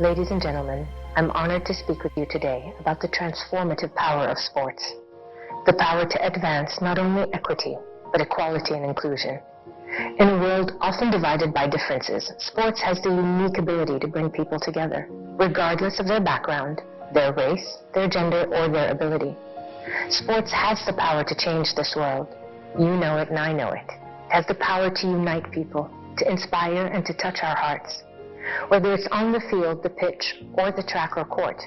Ladies and gentlemen, I'm honored to speak with you today about the transformative power of sports. The power to advance not only equity, but equality and inclusion. In a world often divided by differences, sports has the unique ability to bring people together, regardless of their background, their race, their gender, or their ability. Sports has the power to change this world. You know it and I know it. It has the power to unite people, to inspire and to touch our hearts. Whether it's on the field, the pitch, or the track or court,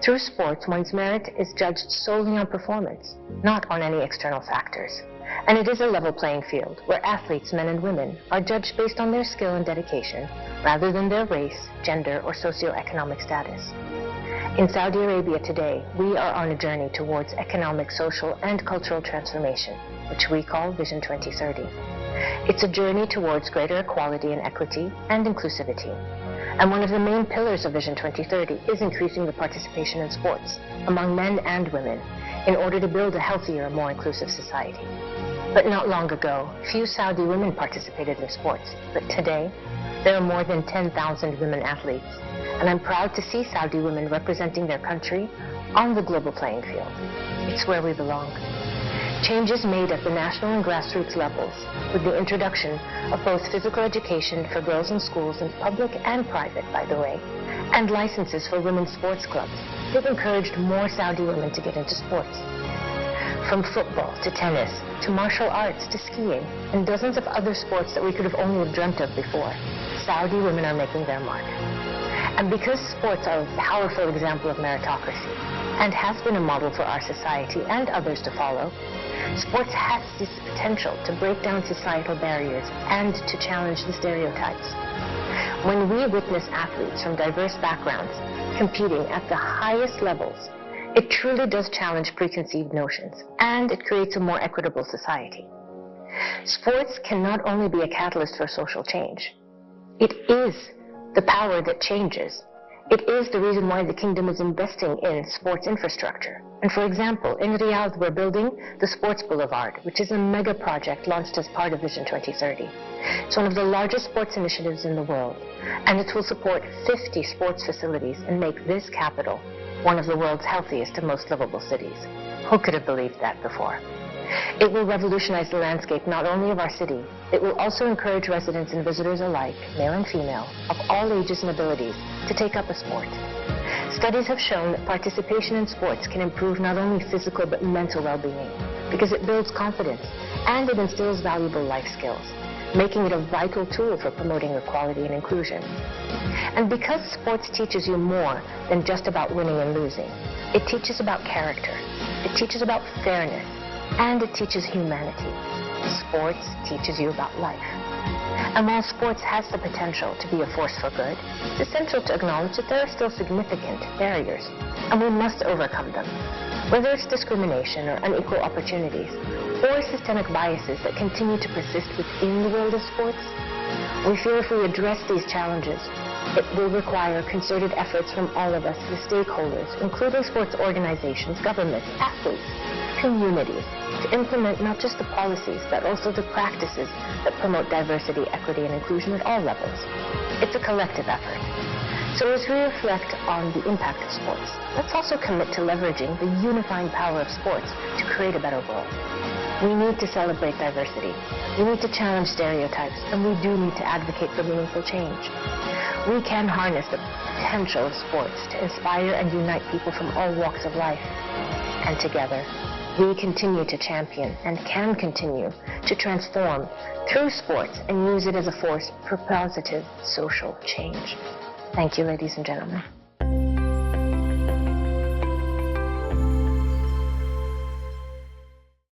through sports one's merit is judged solely on performance, not on any external factors. And it is a level playing field where athletes, men and women, are judged based on their skill and dedication rather than their race, gender, or socioeconomic status. In Saudi Arabia today, we are on a journey towards economic, social, and cultural transformation, which we call Vision 2030. It's a journey towards greater equality and equity and inclusivity. And one of the main pillars of Vision 2030 is increasing the participation in sports among men and women in order to build a healthier, more inclusive society. But not long ago, few Saudi women participated in sports, but today, there are more than 10,000 women athletes, and I'm proud to see Saudi women representing their country on the global playing field. It's where we belong. Changes made at the national and grassroots levels, with the introduction of both physical education for girls in schools, in public and private, by the way, and licenses for women's sports clubs, have encouraged more Saudi women to get into sports. From football to tennis, to martial arts, to skiing, and dozens of other sports that we could have only dreamt of before, Saudi women are making their mark. And because sports are a powerful example of meritocracy, and has been a model for our society and others to follow, sports has this potential to break down societal barriers and to challenge the stereotypes. When we witness athletes from diverse backgrounds competing at the highest levels, it truly does challenge preconceived notions, and it creates a more equitable society. Sports can not only be a catalyst for social change, it is the power that changes. It is the reason why the kingdom is investing in sports infrastructure. And for example, in Riyadh, we're building the Sports Boulevard, which is a mega project launched as part of Vision 2030. It's one of the largest sports initiatives in the world, and it will support 50 sports facilities and make this capital one of the world's healthiest and most livable cities. Who could have believed that before? It will revolutionize the landscape not only of our city, it will also encourage residents and visitors alike, male and female, of all ages and abilities, to take up a sport. Studies have shown that participation in sports can improve not only physical but mental well-being, because it builds confidence and it instills valuable life skills, making it a vital tool for promoting equality and inclusion. And because sports teaches you more than just about winning and losing, it teaches about character, it teaches about fairness, and it teaches humanity. Sports teaches you about life. And while sports has the potential to be a force for good, it's essential to acknowledge that there are still significant barriers, and we must overcome them. Whether it's discrimination or unequal opportunities, or systemic biases that continue to persist within the world of sports, we feel if we address these challenges, it will require concerted efforts from all of us, the stakeholders, including sports organizations, governments, athletes, communities, to implement not just the policies, but also the practices that promote diversity, equity, and inclusion at all levels. It's a collective effort. So as we reflect on the impact of sports, let's also commit to leveraging the unifying power of sports to create a better world. We need to celebrate diversity. We need to challenge stereotypes, and we do need to advocate for meaningful change. We can harness the potential of sports to inspire and unite people from all walks of life. And together, we continue to champion and can continue to transform through sports and use it as a force for positive social change. Thank you, ladies and gentlemen.